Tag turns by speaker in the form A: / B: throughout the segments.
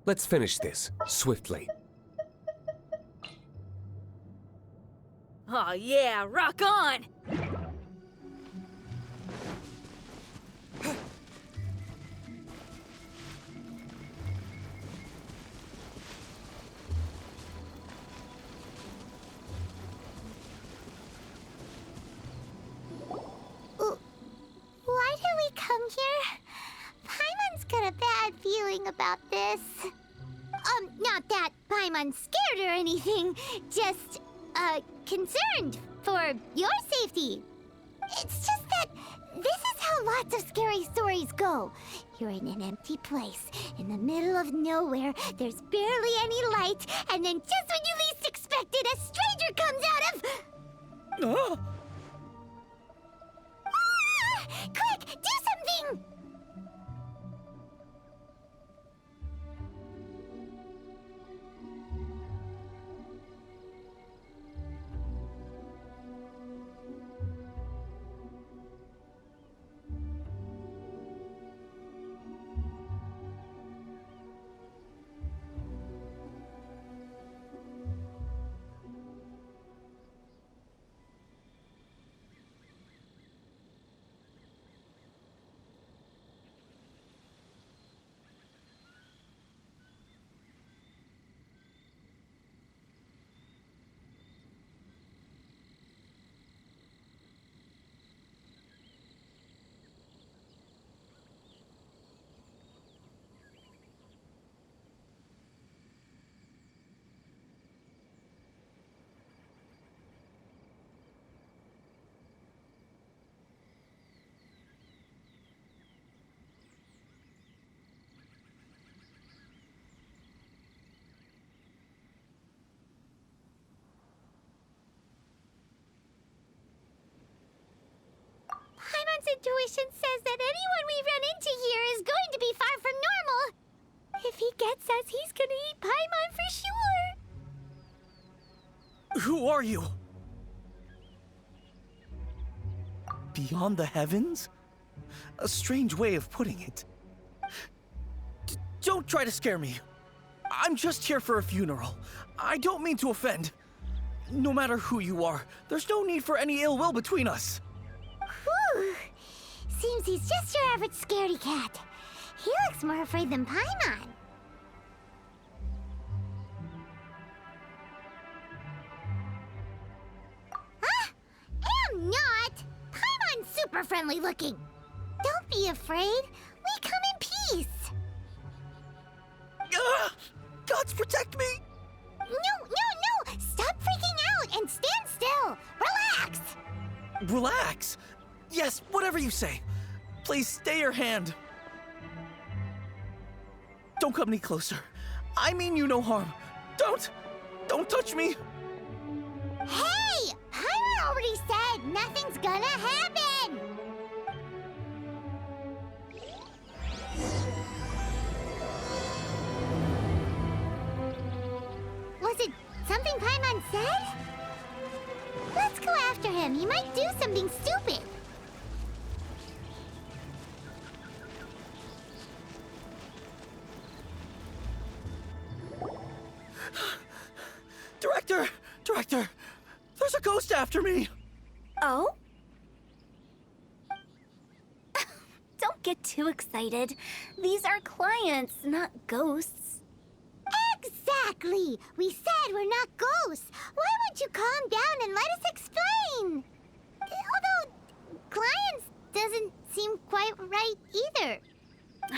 A: Let's finish this, swiftly.
B: Oh yeah, rock on!
C: Why did we come here? Paimon's got a bad feeling about this. Not that Paimon's scared or anything, just, concerned for your safety. It's just that this is how lots of scary stories go. You're in an empty place, in the middle of nowhere, there's barely any light, and then just when you least expect it, a stranger comes out of...
D: Oh!
C: Quick, do something! Paimon's intuition says that anyone we run into here is going to be far from normal. If he gets us, he's gonna eat Paimon for sure.
D: Who are you? Beyond the heavens? A strange way of putting it. Don't try to scare me. I'm just here for a funeral. I don't mean to offend. No matter who you are, there's no need for any ill will between us.
C: Whew. Seems he's just your average scaredy cat. He looks more afraid than Paimon. Huh? Am not! Paimon's super friendly looking. Don't be afraid. We come in peace.
D: Gods protect me!
C: No! Stop freaking out and stand still. Relax.
D: Relax. Yes, whatever you say. Please stay your hand. Don't come any closer. I mean you no harm. Don't touch me.
C: Hey! Paimon already said nothing's gonna happen! Was it something Paimon said? Let's go after him. He might do something stupid.
D: Director! There's a ghost after me!
B: Oh? Don't get too excited. These are clients, not ghosts.
C: Exactly! We said we're not ghosts. Why won't you calm down and let us explain? Although, clients doesn't seem quite right either.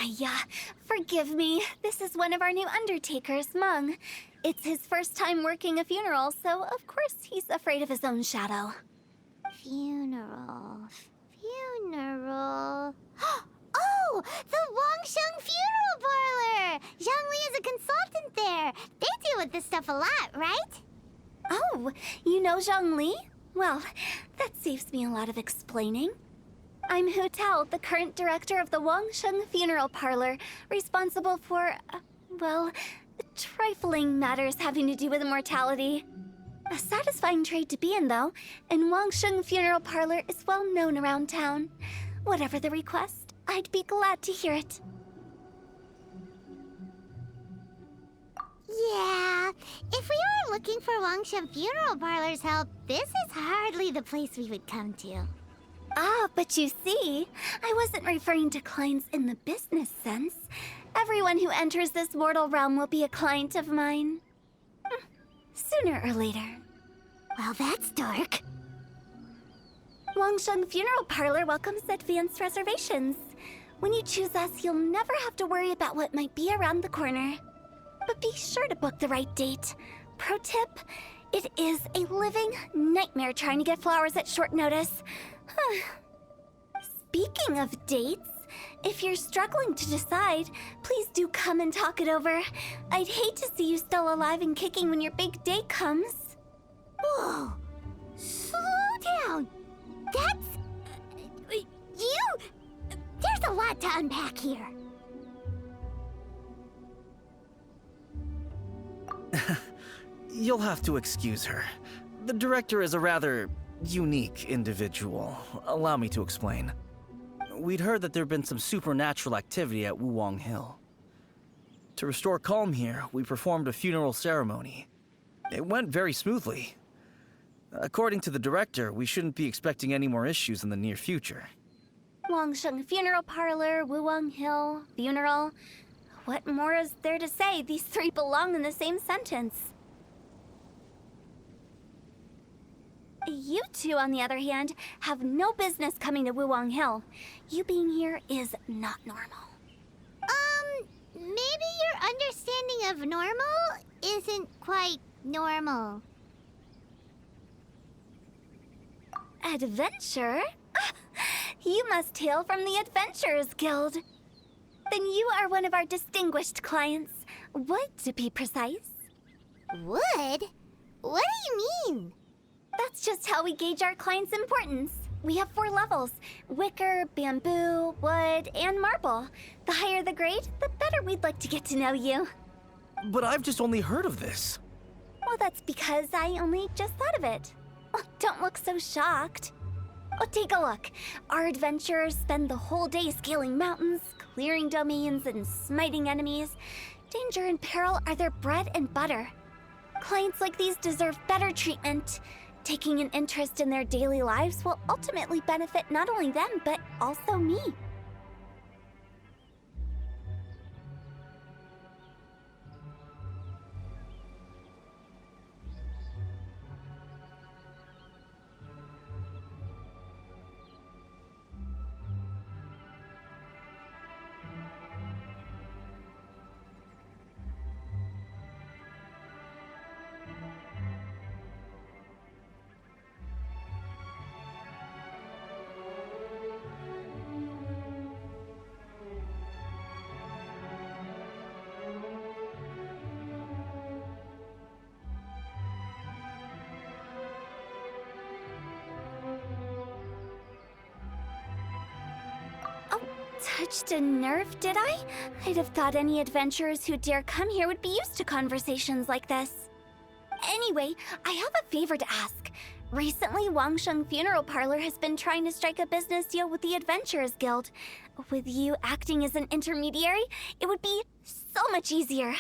B: Yeah, forgive me. This is one of our new undertakers, Mung. It's his first time working a funeral, so of course he's afraid of his own shadow.
C: Funeral. Oh! The Wangsheng Funeral Parlor! Zhongli is a consultant there. They deal with this stuff a lot, right?
B: Oh, you know Zhongli? Well, that saves me a lot of explaining. I'm Hu Tao, the current director of the Wangsheng Funeral Parlor, responsible for, well, trifling matters having to do with immortality. A satisfying trade to be in, though, and Wangsheng Funeral Parlor is well known around town. Whatever the request, I'd be glad to hear it.
C: Yeah, if we were looking for Wangshan Funeral Parlor's help, this is hardly the place we would come to.
B: Ah, but you see, I wasn't referring to clients in the business sense. Everyone who enters this mortal realm will be a client of mine. Sooner or later.
C: Well, that's dark.
B: Wangshan Funeral Parlor welcomes advanced reservations. When you choose us, you'll never have to worry about what might be around the corner. But be sure to book the right date. Pro tip, it is a living nightmare trying to get flowers at short notice. Speaking of dates, if you're struggling to decide, please do come and talk it over. I'd hate to see you still alive and kicking when your big day comes.
C: Whoa! Slow down! That's... There's a lot to unpack here.
D: You'll have to excuse her. The director is a rather unique individual. Allow me to explain. We'd heard that there'd been some supernatural activity at Wuwang Hill. To restore calm here, we performed a funeral ceremony. It went very smoothly. According to the director, we shouldn't be expecting any more issues in the near future.
B: Wangshan Funeral Parlor, Wuwang Hill, funeral. What more is there to say? These three belong in the same sentence. You two, on the other hand, have no business coming to Wuwang Hill. You being here is not normal.
C: Maybe your understanding of normal isn't quite normal.
B: Adventure? You must hail from the Adventurers Guild. Then you are one of our distinguished clients. Wood, to be precise.
C: Wood? What do you mean?
B: That's just how we gauge our clients' importance. We have 4 levels: wicker, bamboo, wood, and marble. The higher the grade, the better we'd like to get to know you.
D: But I've just only heard of this.
B: Well, that's because I only just thought of it. Oh, don't look so shocked. Oh, take a look. Our adventurers spend the whole day scaling mountains, clearing domains, and smiting enemies. Danger and peril are their bread and butter. Clients like these deserve better treatment. Taking an interest in their daily lives will ultimately benefit not only them, but also me. Touched a nerve, did I? I'd have thought any adventurers who dare come here would be used to conversations like this. Anyway, I have a favor to ask. Recently, Wangshan Funeral Parlor has been trying to strike a business deal with the Adventurers Guild. With you acting as an intermediary, it would be so much easier.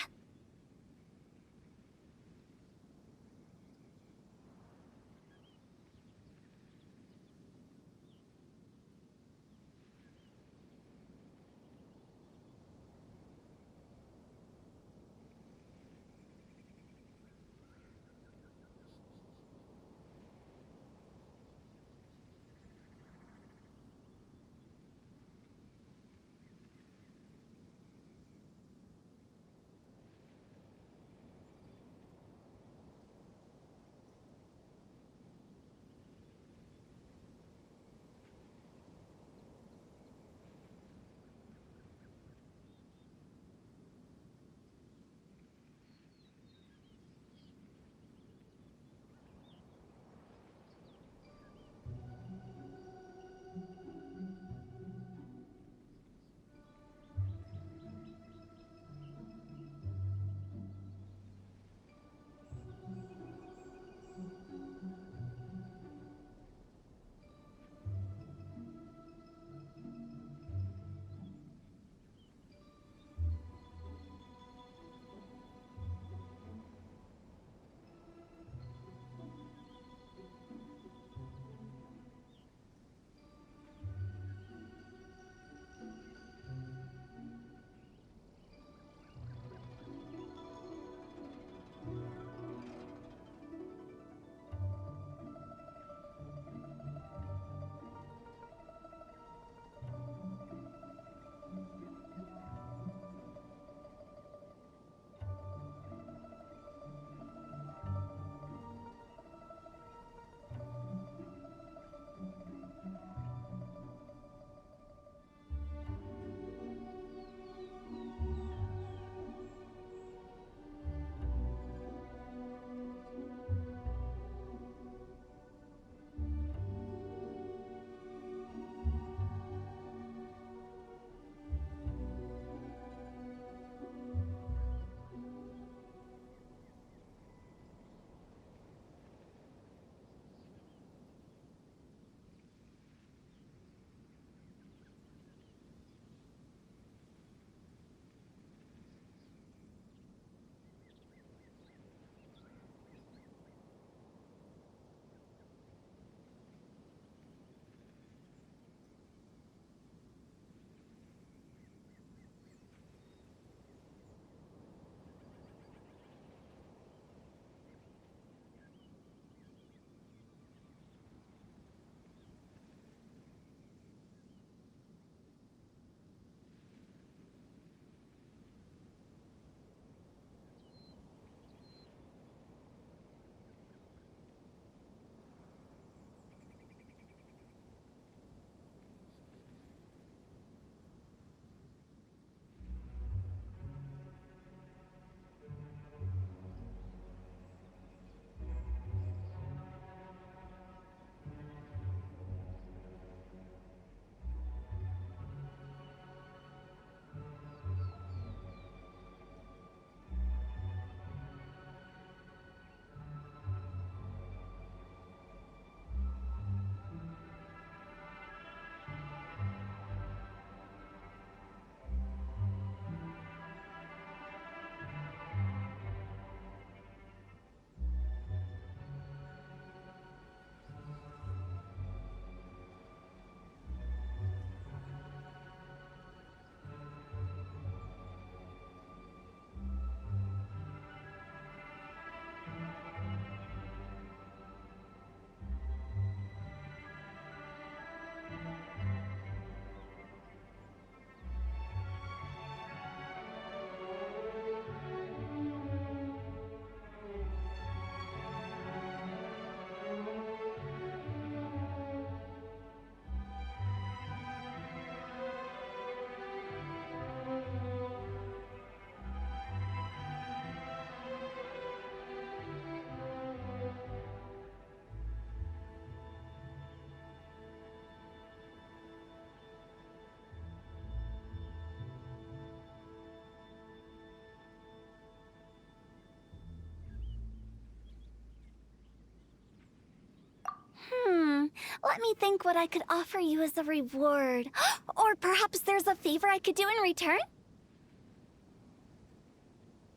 B: Let me think what I could offer you as a reward. Or perhaps there's a favor I could do in return?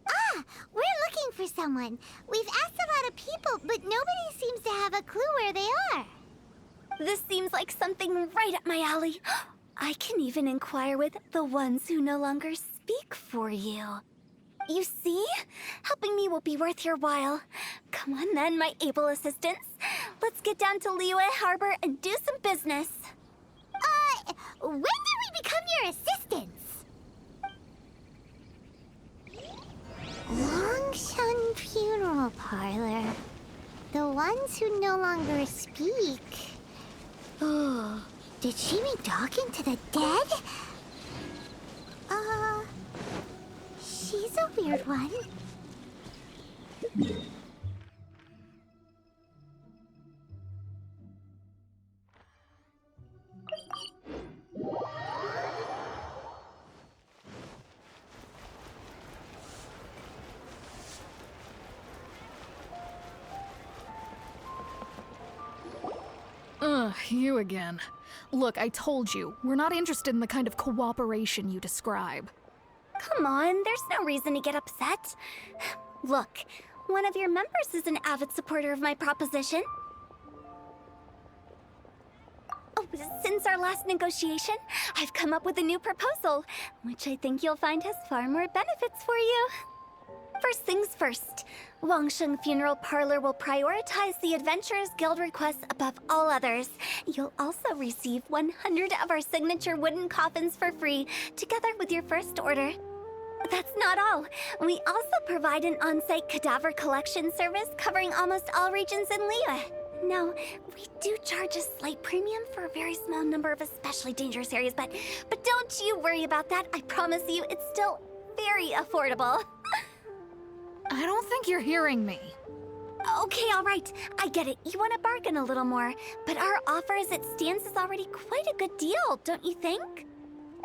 C: Ah, we're looking for someone. We've asked a lot of people, but nobody seems to have a clue where they are.
B: This seems like something right up my alley. I can even inquire with the ones who no longer speak for you. You see? Helping me will be worth your while. Come on then, my able assistants. Let's get down to Liyue Harbor and do some business.
C: When did we become your assistants? Longshun Funeral Parlor. The ones who no longer speak. Oh, did she mean talking to the dead? She's a weird one.
E: You again. Look, I told you, we're not interested in the kind of cooperation you describe.
B: Come on, there's no reason to get upset. Look, one of your members is an avid supporter of my proposition. Oh, since our last negotiation, I've come up with a new proposal, which I think you'll find has far more benefits for you. First things first, Wangsheng Funeral Parlor will prioritize the Adventurers Guild requests above all others. You'll also receive 100 of our signature wooden coffins for free, together with your first order. That's not all. We also provide an on-site cadaver collection service covering almost all regions in Liyue. Now, we do charge a slight premium for a very small number of especially dangerous areas, but don't you worry about that. I promise you, it's still very affordable.
E: I don't think you're hearing me.
B: Okay, all right. I get it. You want to bargain a little more, but our offer as it stands is already quite a good deal, don't you think?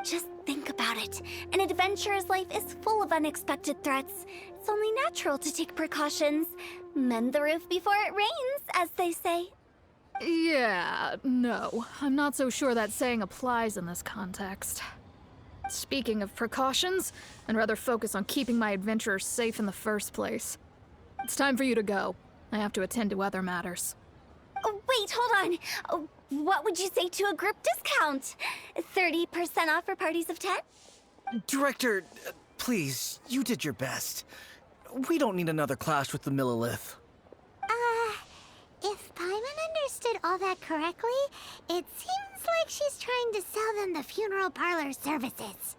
B: Just think about it. An adventurer's life is full of unexpected threats. It's only natural to take precautions. Mend the roof before it rains, as they say.
E: Yeah, no. I'm not so sure that saying applies in this context. Speaking of precautions, I'd rather focus on keeping my adventurers safe in the first place. It's time for you to go. I have to attend to other matters.
B: Oh, wait, hold on. Oh, what would you say to a group discount? 30% off for parties of 10?
D: Director, please, you did your best. We don't need another clash with the Millilith.
C: If Paimon understood all that correctly, it seems like she's trying to sell them the funeral parlor services.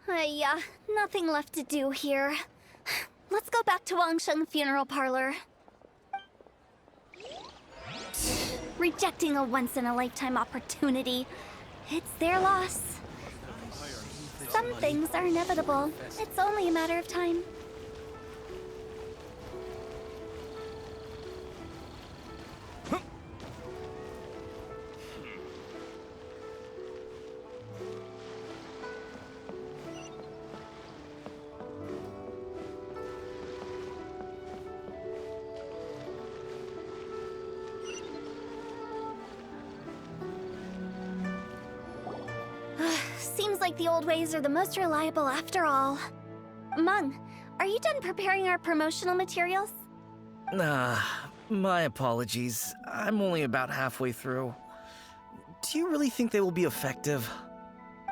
B: Yeah, nothing left to do here. Let's go back to Wangsheng Funeral Parlor. Rejecting a once-in-a-lifetime opportunity. It's their loss. Some things are inevitable. It's only a matter of time. Seems like the old ways are the most reliable after all. Mung, are you done preparing our promotional materials?
D: My apologies. I'm only about halfway through. Do you really think they will be effective?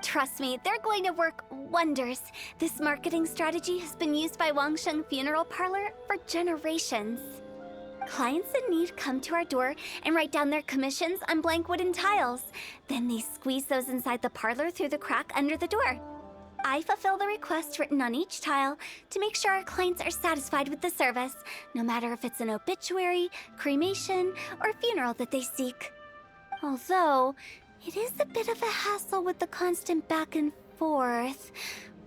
B: Trust me, they're going to work wonders. This marketing strategy has been used by Wangsheng Funeral Parlor for generations. Clients in need come to our door and write down their commissions on blank wooden tiles. Then they squeeze those inside the parlor through the crack under the door. I fulfill the request written on each tile to make sure our clients are satisfied with the service, no matter if it's an obituary, cremation, or funeral that they seek. Although, it is a bit of a hassle with the constant back and forth.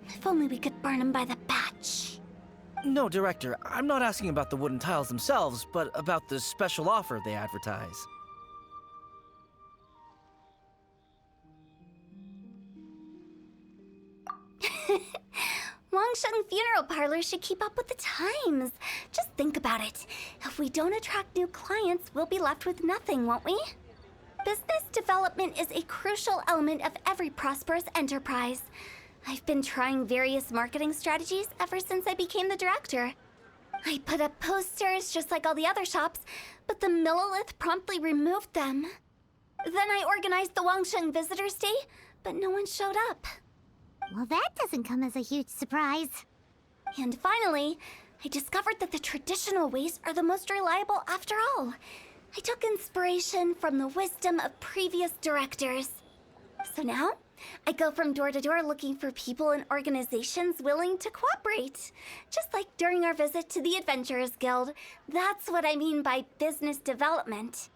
B: If only we could burn them by the batch.
D: No, Director, I'm not asking about the wooden tiles themselves, but about the special offer they advertise.
B: Wangsheng Funeral Parlor should keep up with the times. Just think about it. If we don't attract new clients, we'll be left with nothing, won't we? Business development is a crucial element of every prosperous enterprise. I've been trying various marketing strategies ever since I became the director. I put up posters just like all the other shops, but the Millilith promptly removed them. Then I organized the Wangsheng Visitors Day, but no one showed up.
C: Well, that doesn't come as a huge surprise.
B: And finally, I discovered that the traditional ways are the most reliable after all. I took inspiration from the wisdom of previous directors. So now, I go from door to door looking for people and organizations willing to cooperate. Just like during our visit to the Adventurers Guild. That's what I mean by business development.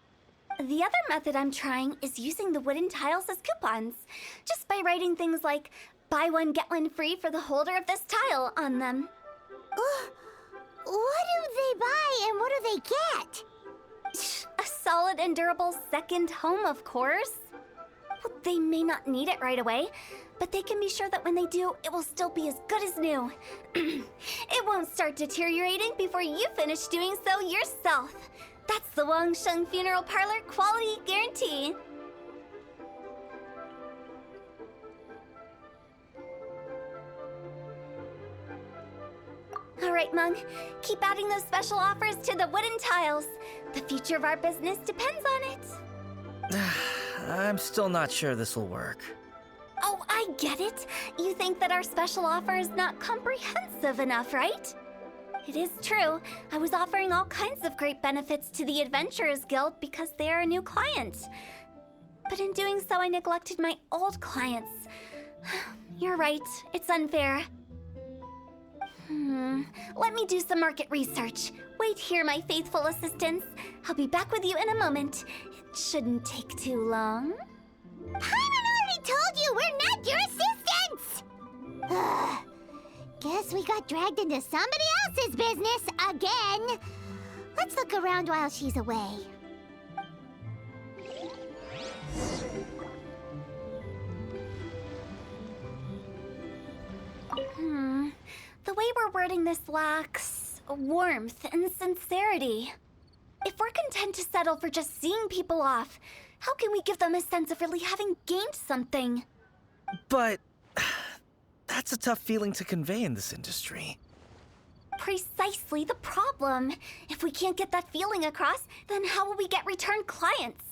B: The other method I'm trying is using the wooden tiles as coupons. Just by writing things like, buy one, get one free for the holder of this tile on them.
C: What do they buy and what do they get?
B: A solid and durable second home, of course. Well, they may not need it right away, but they can be sure that when they do, it will still be as good as new. It won't start deteriorating before you finish doing so yourself. That's the Wangsheng Funeral Parlor quality guarantee. All right, Mung. Keep adding those special offers to the wooden tiles. The future of our business depends on it.
D: I'm still not sure this will work.
B: Oh, I get it. You think that our special offer is not comprehensive enough, right? It is true. I was offering all kinds of great benefits to the Adventurers Guild because they are a new client. But in doing so, I neglected my old clients. You're right. It's unfair. Let me do some market research. Wait here, my faithful assistants. I'll be back with you in a moment. It shouldn't take too long.
C: Paimon already told you we're not your assistants! Guess we got dragged into somebody else's business again. Let's look around while she's away.
B: The way we're wording this lacks warmth and sincerity. If we're content to settle for just seeing people off, how can we give them a sense of really having gained something?
D: But that's a tough feeling to convey in this industry.
B: Precisely the problem. If we can't get that feeling across, then how will we get return clients?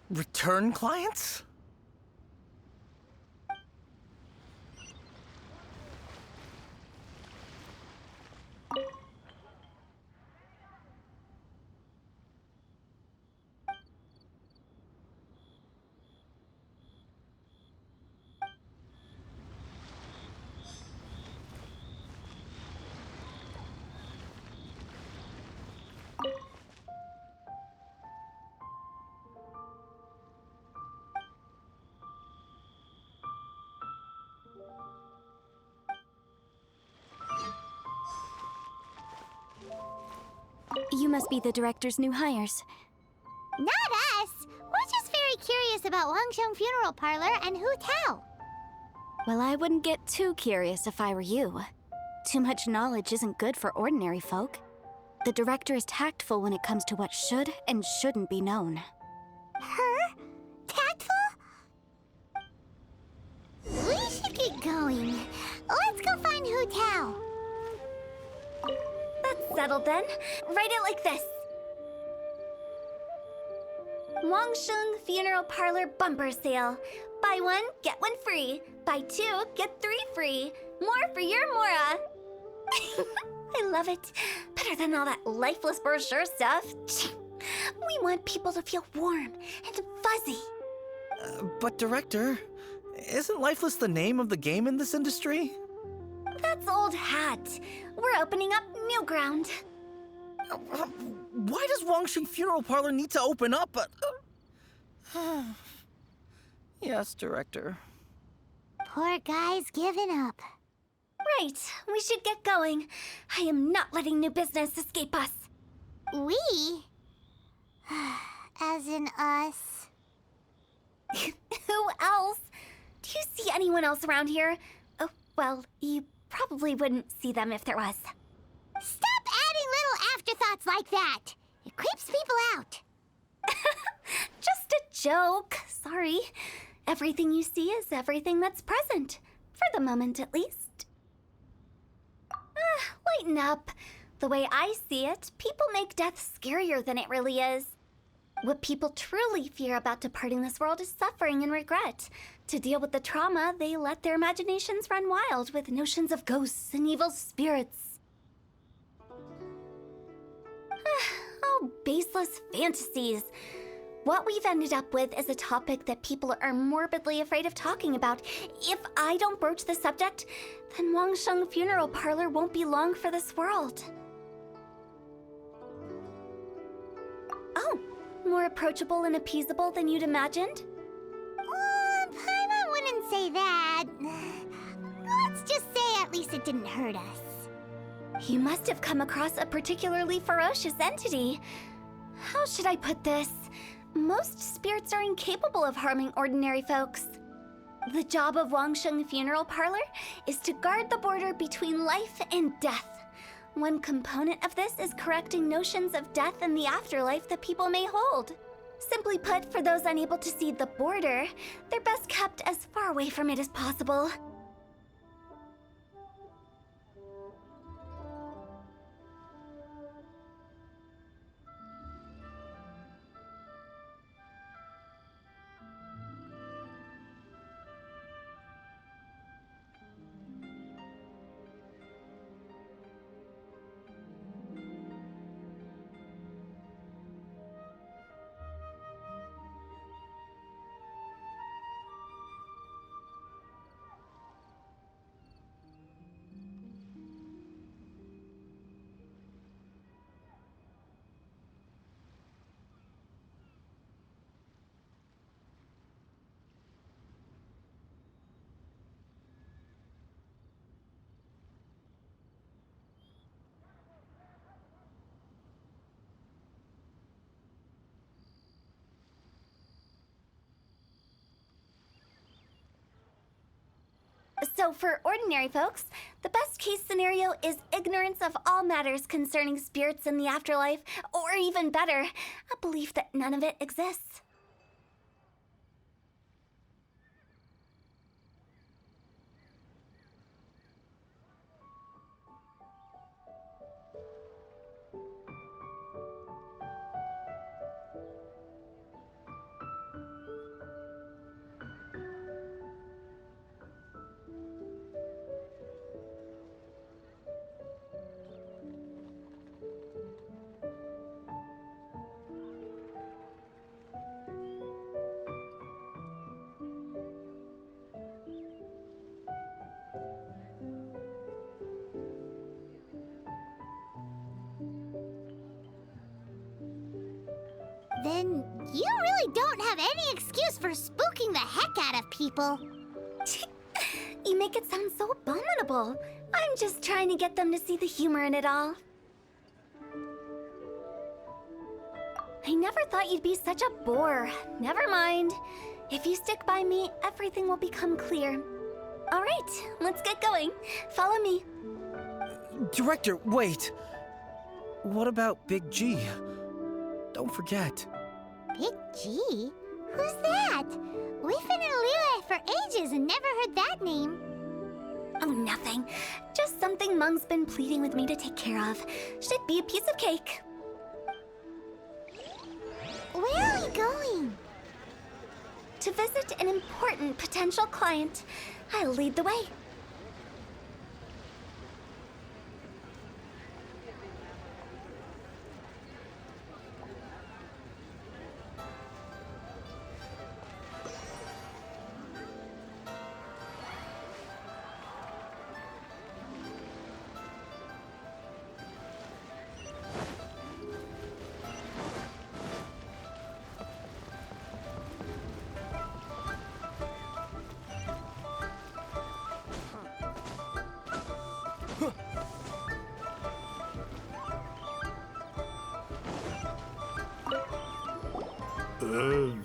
D: Return clients?
B: You must be the director's new hires.
C: Not us! We're just very curious about Wangsheng Funeral Parlor and Hu Tao.
B: Well, I wouldn't get too curious if I were you. Too much knowledge isn't good for ordinary folk. The director is tactful when it comes to what should and shouldn't be known.
C: Her? Tactful? We should get going. Let's go find Hu Tao.
B: That's settled then. Write it like this. Wangsheng Funeral Parlor Bumper Sale. Buy one, get one free. Buy two, get three free. More for your Mora. I love it. Better than all that lifeless brochure stuff. We want people to feel warm and fuzzy.
D: But Director, isn't Lifeless the name of the game in this industry?
B: That's old hat. We're opening up new ground.
D: Why does Wangsheng Funeral Parlor need to open up? Yes, Director.
C: Poor guy's given up.
B: Right, we should get going. I am not letting new business escape us.
C: We? As in us.
B: Who else? Do you see anyone else around here? Oh, well, you probably wouldn't see them if there was.
C: Stop adding little afterthoughts like that! It creeps people out.
B: Just a joke. Sorry. Everything you see is everything that's present. For the moment, at least. Lighten up. The way I see it, people make death scarier than it really is. What people truly fear about departing this world is suffering and regret. To deal with the trauma, they let their imaginations run wild with notions of ghosts and evil spirits. Oh, baseless fantasies. What we've ended up with is a topic that people are morbidly afraid of talking about. If I don't broach the subject, then Wangsheng Funeral Parlor won't be long for this world. Oh, more approachable and appeasable than you'd imagined?
C: Paimon wouldn't say that. Let's just say at least it didn't hurt us.
B: You must have come across a particularly ferocious entity. How should I put this? Most spirits are incapable of harming ordinary folks. The job of Wangsheng Funeral Parlor is to guard the border between life and death. One component of this is correcting notions of death and the afterlife that people may hold. Simply put, for those unable to see the border, they're best kept as far away from it as possible. So for ordinary folks, the best case scenario is ignorance of all matters concerning spirits in the afterlife, or even better, a belief that none of it exists.
C: Then you really don't have any excuse for spooking the heck out of people.
B: You make it sound so abominable. I'm just trying to get them to see the humor in it all. I never thought you'd be such a bore. Never mind. If you stick by me, everything will become clear. All right, let's get going. Follow me.
D: Director, wait! What about Big G? Don't forget.
C: Big G? Who's that? We've been in Liyue for ages and never heard that name.
B: Oh, nothing. Just something Mung's been pleading with me to take care of. Should be a piece of cake.
C: Where are we going?
B: To visit an important potential client. I'll lead the way.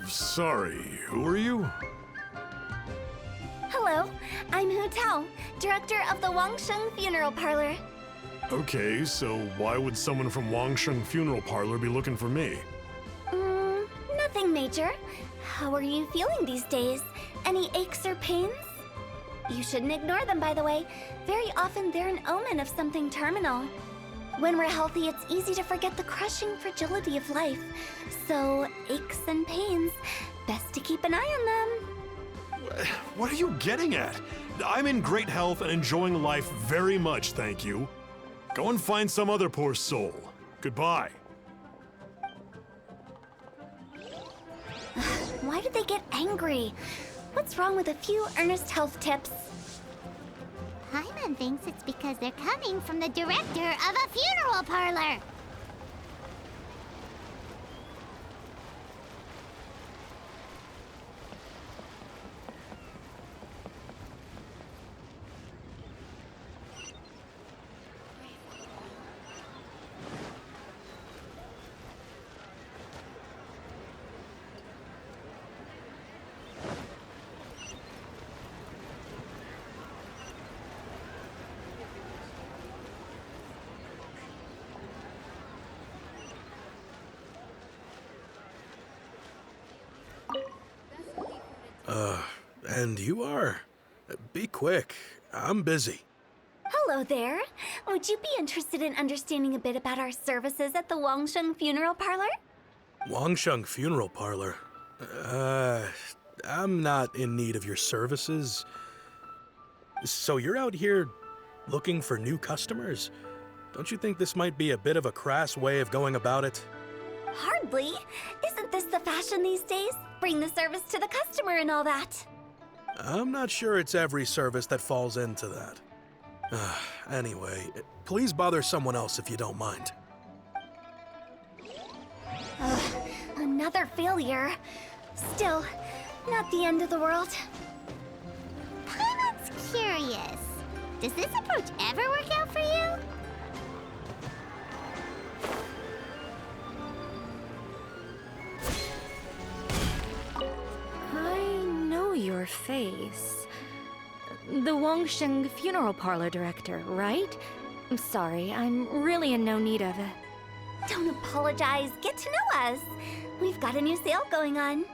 F: Sorry, who are you?
B: Hello, I'm Hu Tao, director of the Wangsheng Funeral Parlor.
F: Okay, so why would someone from Wangsheng Funeral Parlor be looking for me?
B: Nothing major. How are you feeling these days? Any aches or pains? You shouldn't ignore them, by the way. Very often they're an omen of something terminal. When we're healthy, it's easy to forget the crushing fragility of life. So, aches and pains, best to keep an eye on them.
F: What are you getting at? I'm in great health and enjoying life very much, thank you. Go and find some other poor soul. Goodbye.
B: Why did they get angry? What's wrong with a few earnest health tips?
C: Paimon thinks it's because they're coming from the director of a funeral parlor.
G: And you are? Be quick. I'm busy.
B: Hello there. Would you be interested in understanding a bit about our services at the Wangsheng Funeral Parlor?
G: Wangsheng Funeral Parlor? I'm not in need of your services. So you're out here looking for new customers? Don't you think this might be a bit of a crass way of going about it?
B: Hardly. Isn't this the fashion these days? Bring the service to the customer and all that.
G: I'm not sure it's every service that falls into that. Anyway, please bother someone else if you don't mind.
B: Another failure. Still, not the end of the world.
C: Paimon's curious. Does this approach ever work out for you?
H: I know your face. The Wangsheng Funeral Parlor director, right? I'm sorry, I'm really in no need of it.
B: Don't apologize. Get to know us. We've got a new sale going on.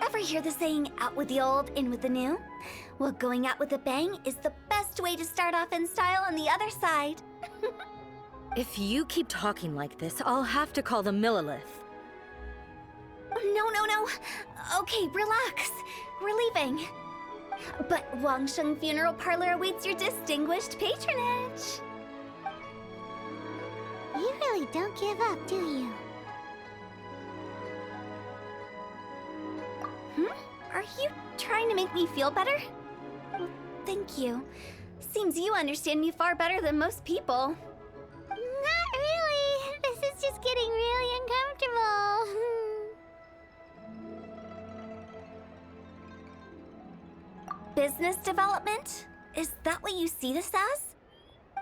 B: Ever hear the saying, out with the old, in with the new? Well, going out with a bang is the best way to start off in style on the other side.
H: If you keep talking like this, I'll have to call the Millilith.
B: No. Okay, relax. We're leaving. But Wangsheng Funeral Parlor awaits your distinguished patronage.
C: You really don't give up, do you?
B: Are you trying to make me feel better? Well, thank you. Seems you understand me far better than most people.
C: Not really. This is just getting really uncomfortable.
B: Business development? Is that what you see this as?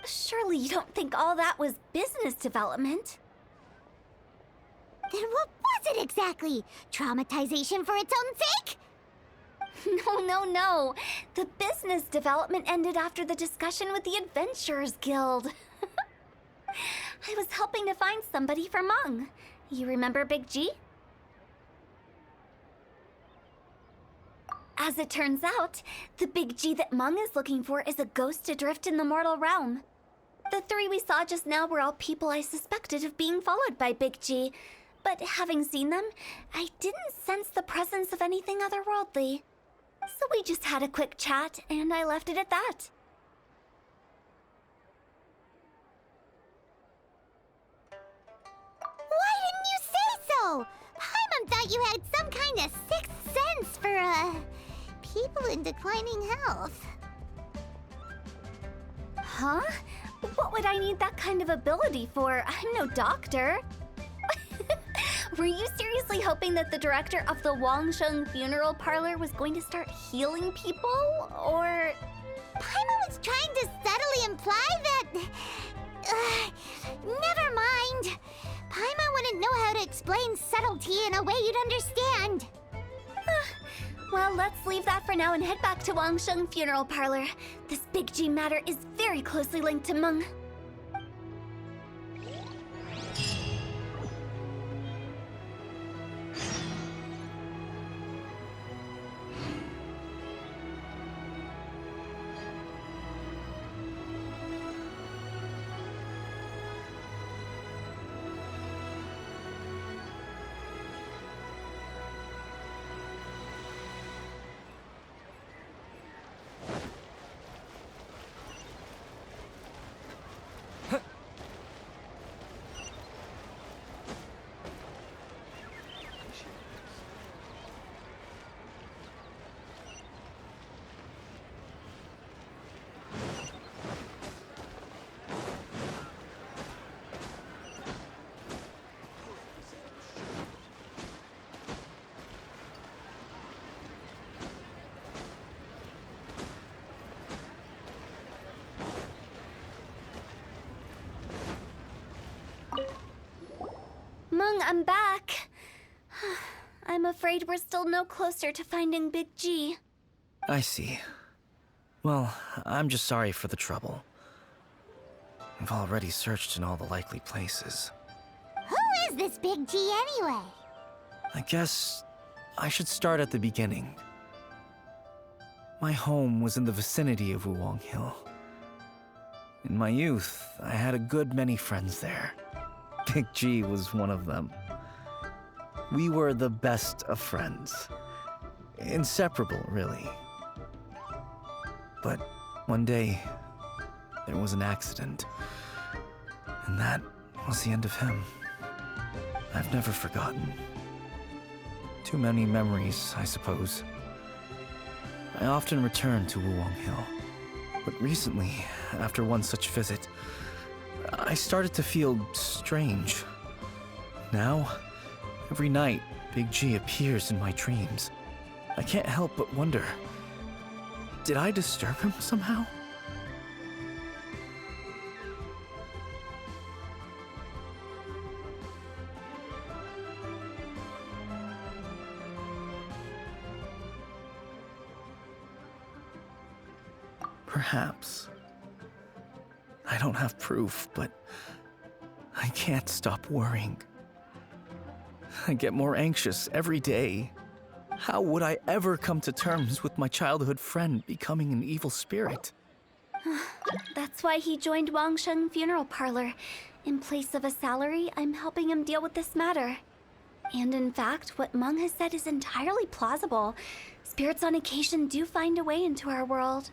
B: Surely you don't think all that was business development.
C: Then what was it exactly? Traumatization for its own sake?
B: No. The business development ended after the discussion with the Adventurers Guild. I was helping to find somebody for Meng. You remember Big G? As it turns out, the Big G that Meng is looking for is a ghost adrift in the mortal realm. The three we saw just now were all people I suspected of being followed by Big G, but having seen them, I didn't sense the presence of anything otherworldly. So we just had a quick chat, and I left it at that.
C: Why didn't you say so? Paimon thought you had some kind of sixth sense for, people in declining health.
B: Huh? What would I need that kind of ability for? I'm no doctor. Were you seriously hoping that the director of the Wangsheng Funeral Parlor was going to start healing people, or...?
C: Paimon was trying to subtly imply that... never mind. Paimon wouldn't know how to explain subtlety in a way you'd understand.
B: Well, let's leave that for now and head back to Wangsheng Funeral Parlor. This Big G matter is very closely linked to Meng. Meng, I'm back. I'm afraid we're still no closer to finding Big G.
D: I see. Well, I'm just sorry for the trouble. We've already searched in all the likely places.
C: Who is this Big G anyway?
D: I guess I should start at the beginning. My home was in the vicinity of Wuwang Hill. In my youth, I had a good many friends there. Big G was one of them. We were the best of friends. Inseparable, really. But one day, there was an accident. And that was the end of him. I've never forgotten. Too many memories, I suppose. I often return to Wuwang Hill. But recently, after one such visit, I started to feel strange. Now, every night, Big G appears in my dreams. I can't help but wonder, did I disturb him somehow? Perhaps. I don't have proof, but I can't stop worrying. I get more anxious every day. How would I ever come to terms with my childhood friend becoming an evil spirit?
B: That's why he joined Wangsheng Funeral Parlor. In place of a salary, I'm helping him deal with this matter. And in fact, what Meng has said is entirely plausible. Spirits on occasion do find a way into our world.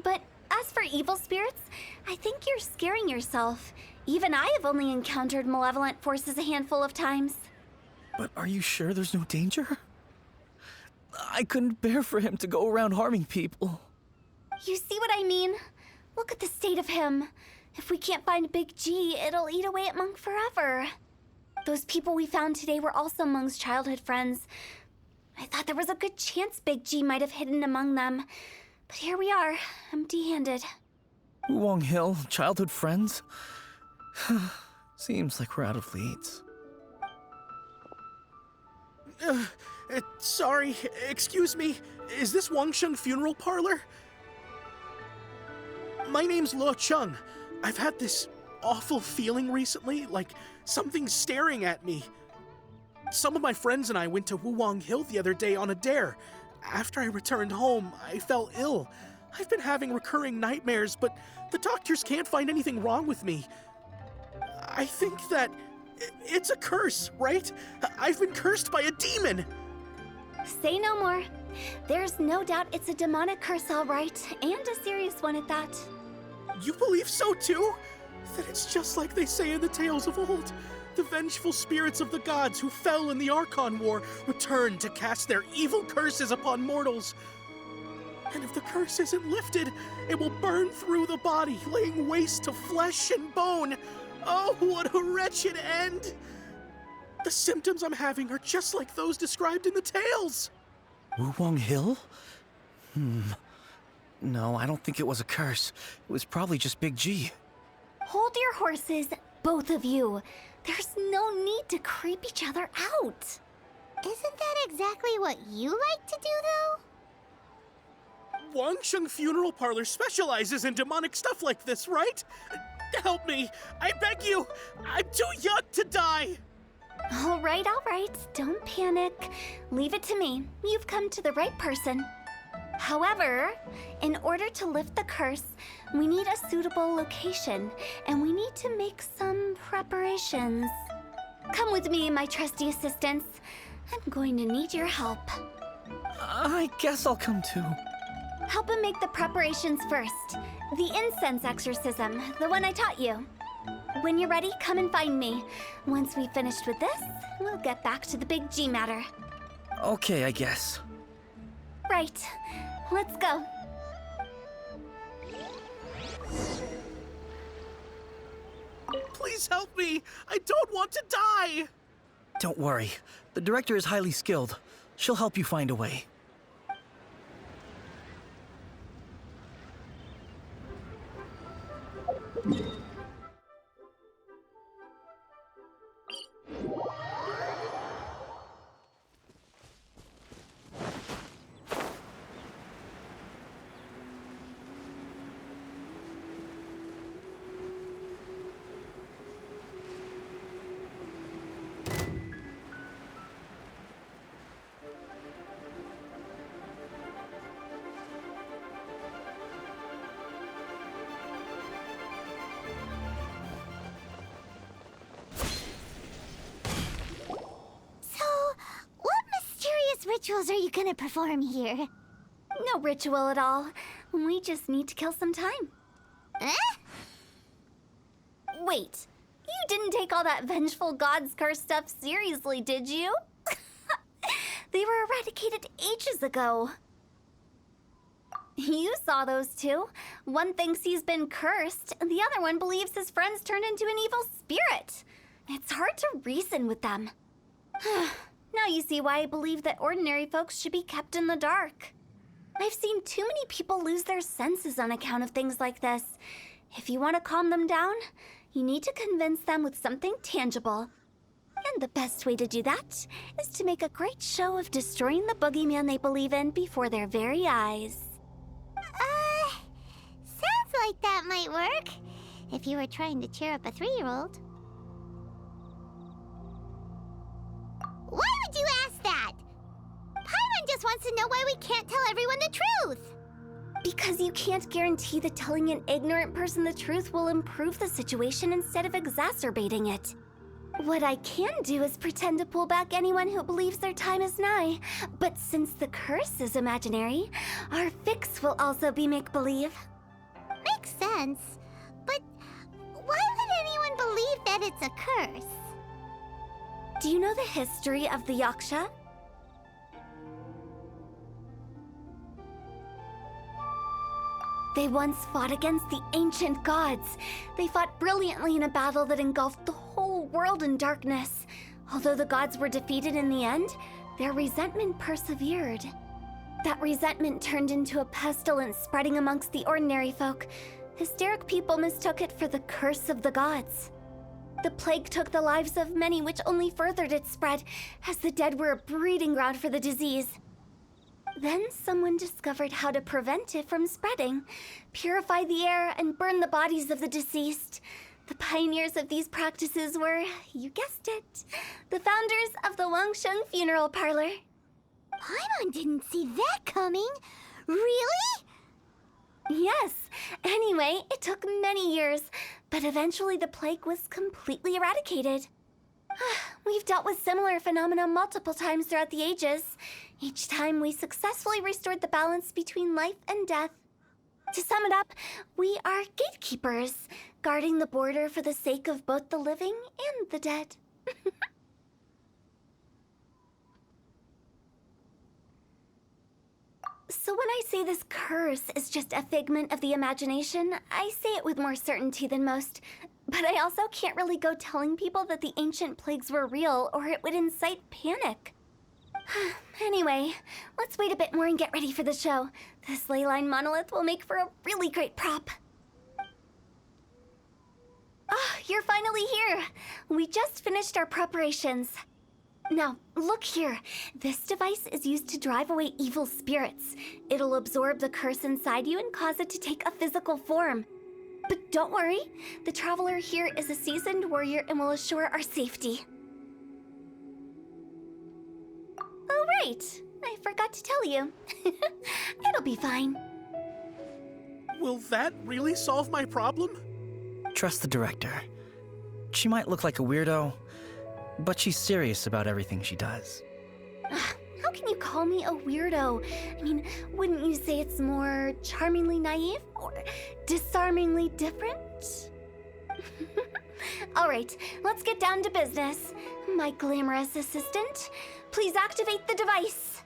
B: But as for evil spirits, I think you're scaring yourself. Even I have only encountered malevolent forces a handful of times.
D: But are you sure there's no danger? I couldn't bear for him to go around harming people.
B: You see what I mean? Look at the state of him. If we can't find Big G, it'll eat away at Meng forever. Those people we found today were also Meng's childhood friends. I thought there was a good chance Big G might have hidden among them. But here we are, empty-handed.
D: Wuwang Hill, childhood friends? Seems like we're out of leads.
G: Sorry, excuse me. Is this Wangsheng Funeral Parlor? My name's Luo Chung. I've had this awful feeling recently, like something's staring at me. Some of my friends and I went to Wuwang Hill the other day on a dare. After I returned home, I fell ill. I've been having recurring nightmares, but the doctors can't find anything wrong with me. I think that it's a curse, right? I've been cursed by a demon.
B: Say no more. There's no doubt it's a demonic curse, all right, and a serious one at that.
G: You believe so too? That it's just like they say in the tales of old. The vengeful spirits of the gods who fell in the Archon War return to cast their evil curses upon mortals. And if the curse isn't lifted, it will burn through the body, laying waste to flesh and bone. Oh, what a wretched end! The symptoms I'm having are just like those described in the tales.
D: Wuwang Hill? No, I don't think it was a curse. It was probably just Big G.
B: Hold your horses, both of you. There's no need to creep each other out.
C: Isn't that exactly what you like to do, though?
G: Wangsheng Funeral Parlor specializes in demonic stuff like this, right? Help me! I beg you! I'm too young to die!
B: All right. Don't panic. Leave it to me. You've come to the right person. However, in order to lift the curse, we need a suitable location, and we need to make some preparations. Come with me, my trusty assistants. I'm going to need your help.
D: I guess I'll come too.
B: Help him make the preparations first. The incense exorcism, the one I taught you. When you're ready, come and find me. Once we've finished with this, we'll get back to the big G matter.
D: Okay, I guess.
B: Right. Let's go.
G: Please help me! I don't want to die!
D: Don't worry. The director is highly skilled. She'll help you find a way.
C: Rituals are you gonna perform here?
B: No ritual at all. We just need to kill some time.
C: Eh?
B: Wait, you didn't take all that vengeful God's curse stuff seriously, did you? They were eradicated ages ago. You saw those two. One thinks he's been cursed, and the other one believes his friends turned into an evil spirit. It's hard to reason with them. Now you see why I believe that ordinary folks should be kept in the dark. I've seen too many people lose their senses on account of things like this. If you want to calm them down, you need to convince them with something tangible. And the best way to do that is to make a great show of destroying the boogeyman they believe in before their very eyes.
C: Sounds like that might work. If you were trying to cheer up a 3-year-old. Why would you ask that? Paimon just wants to know why we can't tell everyone the truth.
B: Because you can't guarantee that telling an ignorant person the truth will improve the situation instead of exacerbating it. What I can do is pretend to pull back anyone who believes their time is nigh. But since the curse is imaginary, our fix will also be make-believe.
C: Makes sense. But why would anyone believe that it's a curse?
B: Do you know the history of the Yaksha? They once fought against the ancient gods. They fought brilliantly in a battle that engulfed the whole world in darkness. Although the gods were defeated in the end, their resentment persevered. That resentment turned into a pestilence spreading amongst the ordinary folk. Hysteric people mistook it for the curse of the gods. The plague took the lives of many, which only furthered its spread, as the dead were a breeding ground for the disease. Then someone discovered how to prevent it from spreading, purify the air, and burn the bodies of the deceased. The pioneers of these practices were, you guessed it, the founders of the Wangsheng Funeral Parlor.
C: Paimon didn't see that coming. Really?
B: Yes. Anyway, it took many years, but eventually the plague was completely eradicated. We've dealt with similar phenomena multiple times throughout the ages. Each time we successfully restored the balance between life and death. To sum it up, we are gatekeepers, guarding the border for the sake of both the living and the dead. So when I say this curse is just a figment of the imagination, I say it with more certainty than most. But I also can't really go telling people that the ancient plagues were real, or it would incite panic. Anyway, let's wait a bit more and get ready for the show. This leyline monolith will make for a really great prop. Oh, you're finally here. We just finished our preparations. Now, look here. This device is used to drive away evil spirits. It'll absorb the curse inside you and cause it to take a physical form. But don't worry, the Traveler here is a seasoned warrior and will assure our safety. Oh, right. I forgot to tell you. It'll be fine.
G: Will that really solve my problem?
D: Trust the director. She might look like a weirdo, but she's serious about everything she does.
B: How can you call me a weirdo? I mean, wouldn't you say it's more charmingly naive or disarmingly different? All right, let's get down to business. My glamorous assistant, please activate the device.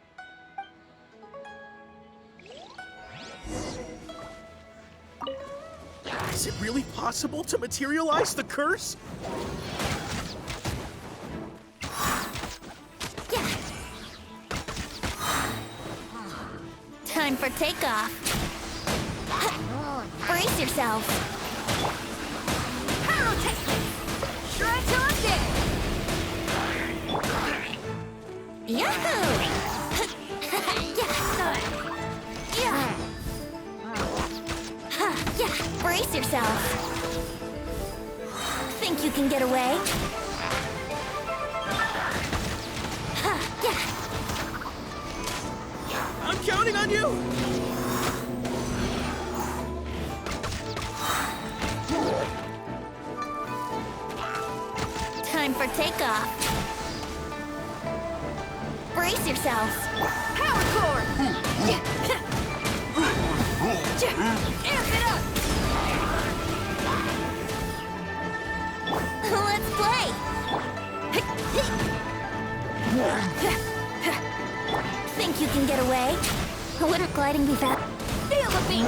G: Is it really possible to materialize the curse?
C: Time for takeoff. Brace yourself. Yahoo! Brace yourself. Think you can get away?
G: I'm counting on you!
C: Time for takeoff. Brace yourselves. Power core! Amp it up! Let's play! Think you can get away? Wouldn't gliding be fast? Feel the beat!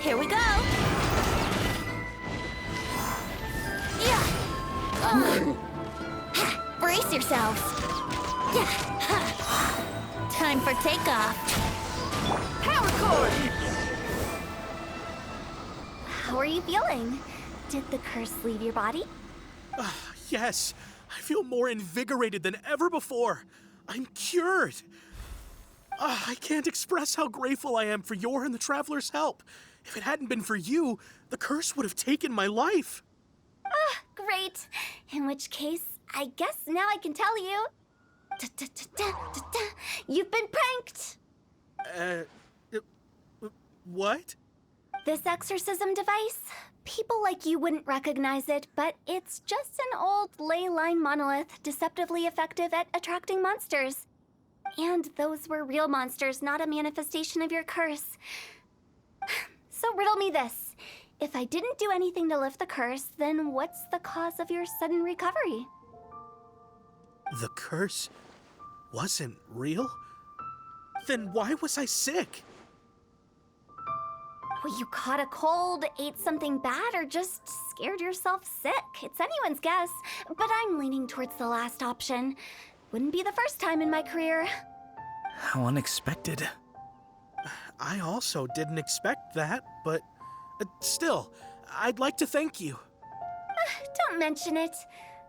C: Here we go! Brace yourselves! Time for takeoff! Power cord!
B: How are you feeling? Did the curse leave your body?
G: Yes, I feel more invigorated than ever before. I'm cured. I can't express how grateful I am for your and the Traveler's help. If it hadn't been for you, the curse would have taken my life.
B: Great. In which case, I guess now I can tell you. You've been pranked!
G: What?
B: This exorcism device? People like you wouldn't recognize it, but it's just an old ley line monolith deceptively effective at attracting monsters. And those were real monsters, not a manifestation of your curse. So riddle me this. If I didn't do anything to lift the curse, then what's the cause of your sudden recovery?
G: The curse wasn't real? Then why was I sick?
B: Well, you caught a cold, ate something bad, or just scared yourself sick. It's anyone's guess, but I'm leaning towards the last option. Wouldn't be the first time in my career.
D: How unexpected.
G: I also didn't expect that, but still, I'd like to thank you.
B: Don't mention it.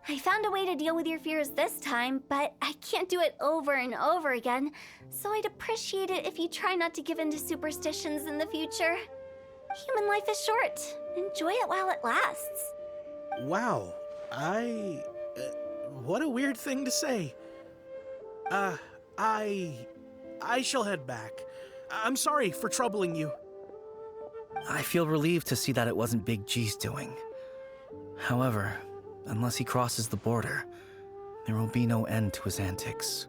B: I found a way to deal with your fears this time, but I can't do it over and over again, so I'd appreciate it if you try not to give in to superstitions in the future. Human life is short. Enjoy it while it lasts.
G: Wow, what a weird thing to say. I shall head back. I'm sorry for troubling you.
D: I feel relieved to see that it wasn't Big G's doing. However, unless he crosses the border, there will be no end to his antics.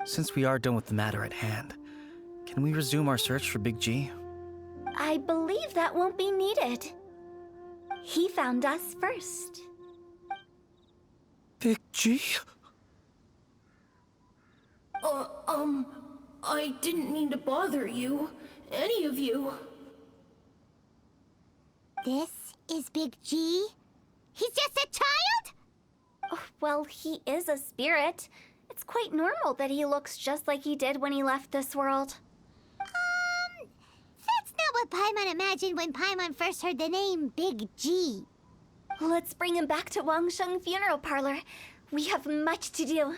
D: Since we are done with the matter at hand, can we resume our search for Big G?
B: I believe that won't be needed. He found us first.
D: Big G?
I: I didn't mean to bother you. Any of you.
C: This is Big G? He's just a child?
B: Oh, well, he is a spirit. It's quite normal that he looks just like he did when he left this world.
C: That's not what Paimon imagined when Paimon first heard the name Big G.
B: Let's bring him back to Wangsheng Funeral Parlor. We have much to do.